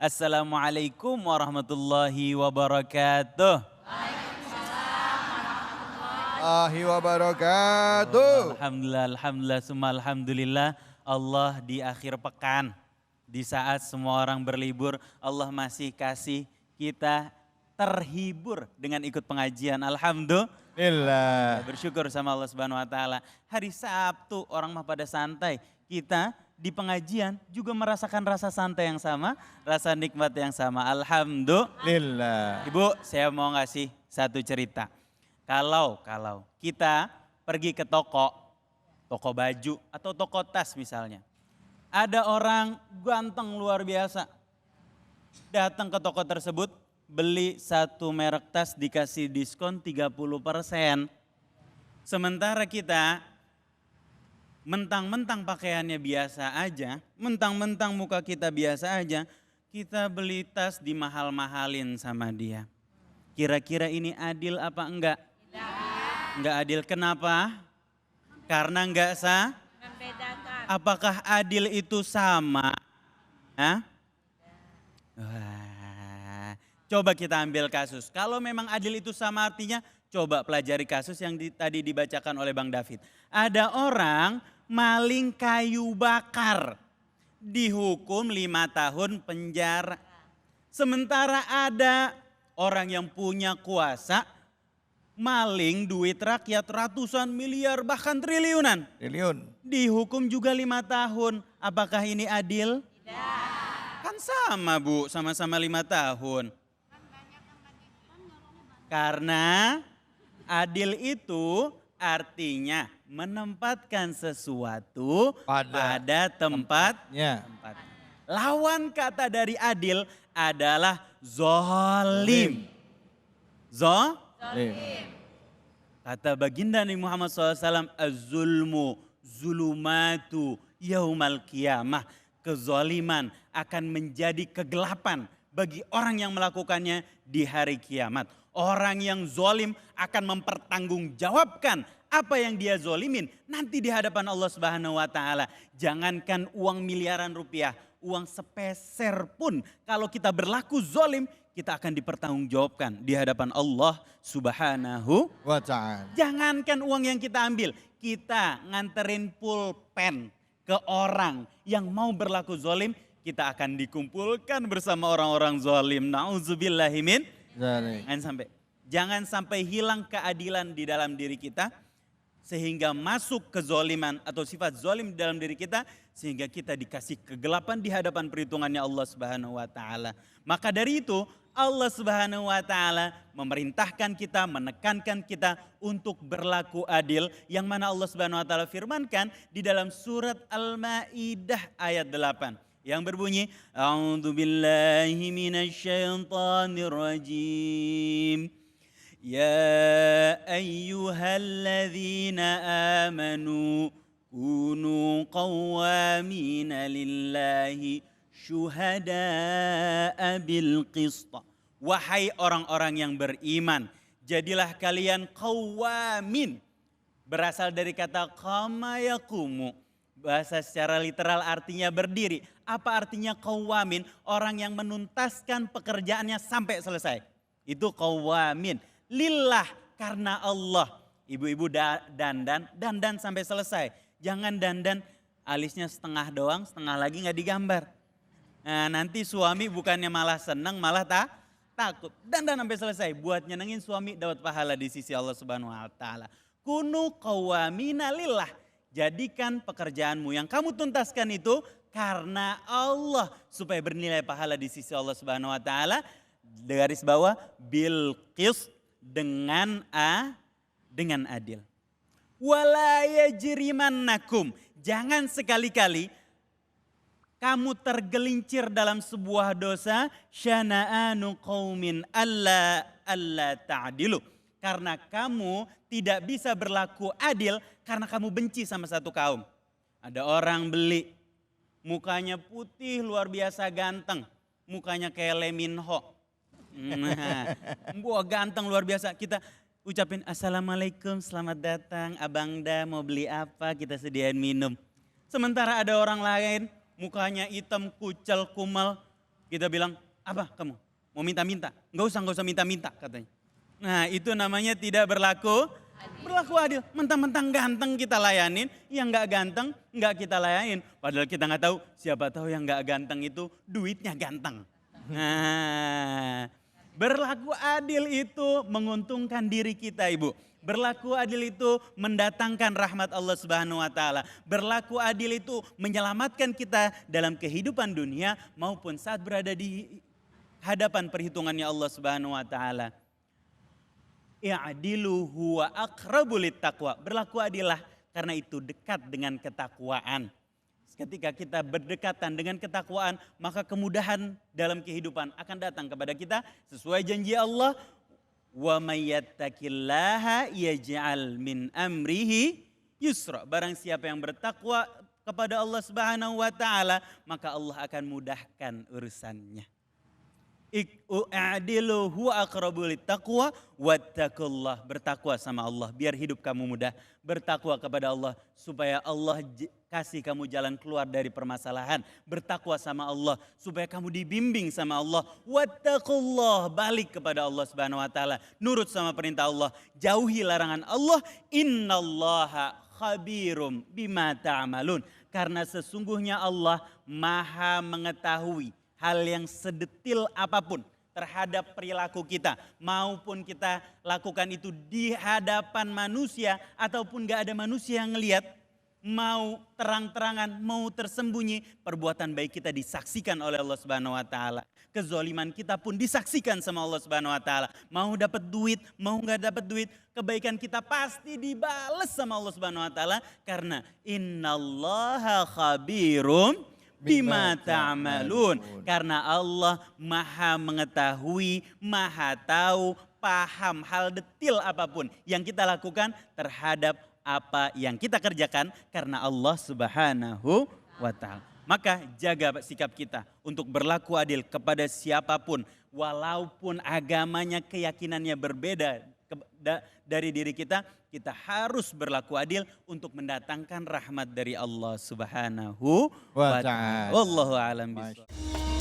Assalamualaikum warahmatullahi wabarakatuh. Warahmatullahi wabarakatuh. Alhamdulillah, alhamdulillah, summa alhamdulillah. Allah di akhir pekan, di saat semua orang berlibur, Allah masih kasih kita terhibur dengan ikut pengajian. Alhamdulillah. Bersyukur sama Allah Subhanahu wa taala. Hari Sabtu orang mah pada santai. Kita di pengajian juga merasakan rasa santai yang sama, rasa nikmat yang sama. Alhamdulillah. Ibu, saya mau ngasih satu cerita. Kalau kita pergi ke toko baju atau toko tas misalnya. Ada orang ganteng luar biasa. Datang ke toko tersebut, beli satu merek tas dikasih diskon 30%. Sementara kita mentang-mentang pakaiannya biasa aja, mentang-mentang muka kita biasa aja, kita beli tas dimahal-mahalin sama dia. Kira-kira ini adil apa enggak? Enggak adil, kenapa? Karena enggak Membedakan. Apakah adil itu sama? Hah? Wah. Coba kita ambil kasus. Kalau memang adil itu sama artinya, coba pelajari kasus yang tadi dibacakan oleh Bang David. Ada orang maling kayu bakar, dihukum 5 tahun penjara. Sementara ada orang yang punya kuasa, maling duit rakyat ratusan miliar bahkan triliunan. Dihukum juga 5 tahun. Apakah ini adil? Tidak. Kan sama Bu, sama-sama 5 tahun. Karena adil itu artinya menempatkan sesuatu pada tempatnya. Lawan kata dari adil adalah zolim. Kata baginda Nabi Muhammad SAW, az-zulmu zulumatu yaumal qiyamah. Kezaliman akan menjadi kegelapan bagi orang yang melakukannya di hari kiamat. Orang yang zolim akan mempertanggungjawabkan apa yang dia zolimin nanti di hadapan Allah Subhanahu wa taala. Jangankan uang miliaran rupiah, uang sepeser pun kalau kita berlaku zolim, kita akan dipertanggungjawabkan di hadapan Allah Subhanahu wa taala. Jangankan uang yang kita ambil, kita nganterin pulpen ke orang yang mau berlaku zolim, kita akan dikumpulkan bersama orang-orang zolim. Nauzubillahimin. Jangan sampai hilang keadilan di dalam diri kita sehingga masuk kezoliman atau sifat zolim di dalam diri kita sehingga kita dikasih kegelapan di hadapan perhitungannya Allah Subhanahu wa taala. Maka dari itu Allah Subhanahu wa taala memerintahkan kita, menekankan kita untuk berlaku adil yang mana Allah Subhanahu wa taala firmankan di dalam surat Al-Maidah ayat 8 yang berbunyi A'udzubillahi minasyaitonirrajim. Ya ayyuhalladzina amanu kunu qawwamina lillahi syuhada'a bil qist. Wahai orang-orang yang beriman, jadilah kalian qawwamin. Berasal dari kata qama yaqumu. Bahasa secara literal artinya berdiri. Apa artinya qawwamin? Orang yang menuntaskan pekerjaannya sampai selesai. Itu qawwamin. Lillah, karena Allah. Ibu-ibu dandan sampai selesai. Jangan dandan alisnya setengah doang, setengah lagi nggak digambar. Nah, nanti suami bukannya malah senang, malah takut. Dandan sampai selesai, buat nyenengin suami dapat pahala di sisi Allah Subhanahu wa taala. Kunu qawwamina lillah. Jadikan pekerjaanmu yang kamu tuntaskan itu karena Allah supaya bernilai pahala di sisi Allah Subhanahu wa taala. Garis bawah bil qist, dengan adil. Wala yajrimannakum, jangan sekali-kali kamu tergelincir dalam sebuah dosa syana'anu qaumin alla ta'dilu. Karena kamu tidak bisa berlaku adil karena kamu benci sama satu kaum. Ada orang beli, mukanya putih luar biasa ganteng, mukanya kayak Lee Min Ho. Wah ganteng luar biasa, kita ucapin assalamualaikum, selamat datang, abang Da mau beli apa, kita sediain minum. Sementara ada orang lain mukanya hitam, kucel, kumal, Kita bilang, apa kamu? Mau minta-minta? Enggak usah minta-minta katanya. Nah itu namanya tidak berlaku adil. Mentang-mentang ganteng kita layanin, yang enggak ganteng enggak kita layanin. Padahal kita enggak tahu, siapa tahu yang enggak ganteng itu duitnya ganteng. Nah, berlaku adil itu menguntungkan diri kita, Ibu. Berlaku adil itu mendatangkan rahmat Allah Subhanahu wa taala. Berlaku adil itu menyelamatkan kita dalam kehidupan dunia maupun saat berada di hadapan perhitungannya Allah Subhanahu wa taala. I'dilu huwa aqrabu littaqwa. Berlaku adillah karena itu dekat dengan ketakwaan. Ketika kita berdekatan dengan ketakwaan, maka kemudahan dalam kehidupan akan datang kepada kita sesuai janji Allah. Wa may yattaqillaha yaj'al min amrihi yusra. Barang siapa yang bertakwa kepada Allah Subhanahu wa taala, maka Allah akan mudahkan urusannya. I'dilu huwa aqrabu littaqwa wattaqullah. Bertakwa sama Allah biar hidup kamu mudah. Bertakwa kepada Allah supaya Allah kasih kamu jalan keluar dari permasalahan. Bertakwa sama Allah supaya kamu dibimbing sama Allah. Wattaqullah, balik kepada Allah Subhanahu wa taala. Nurut sama perintah Allah, jauhi larangan Allah. Innallaha khabirum bima ta'malun. Karena sesungguhnya Allah Maha mengetahui hal yang sedetil apapun terhadap perilaku kita. Maupun kita lakukan itu di hadapan manusia ataupun gak ada manusia yang ngelihat. Mau terang-terangan, mau tersembunyi, perbuatan baik kita disaksikan oleh Allah Subhanahu wa taala. Kezaliman kita pun disaksikan sama Allah Subhanahu wa taala. Mau dapat duit, mau gak dapat duit, kebaikan kita pasti dibales sama Allah Subhanahu wa taala karena innallaha khabirum bima ta'malun. Karena Allah Maha mengetahui, Maha tahu, paham hal detil apapun yang kita lakukan terhadap apa yang kita kerjakan karena Allah Subhanahu wa taala. Maka jaga sikap kita untuk berlaku adil kepada siapapun walaupun agamanya, keyakinannya berbeda dari diri kita, kita harus berlaku adil untuk mendatangkan rahmat dari Allah Subhanahu wa taala. Wallahu a'lam bishawab.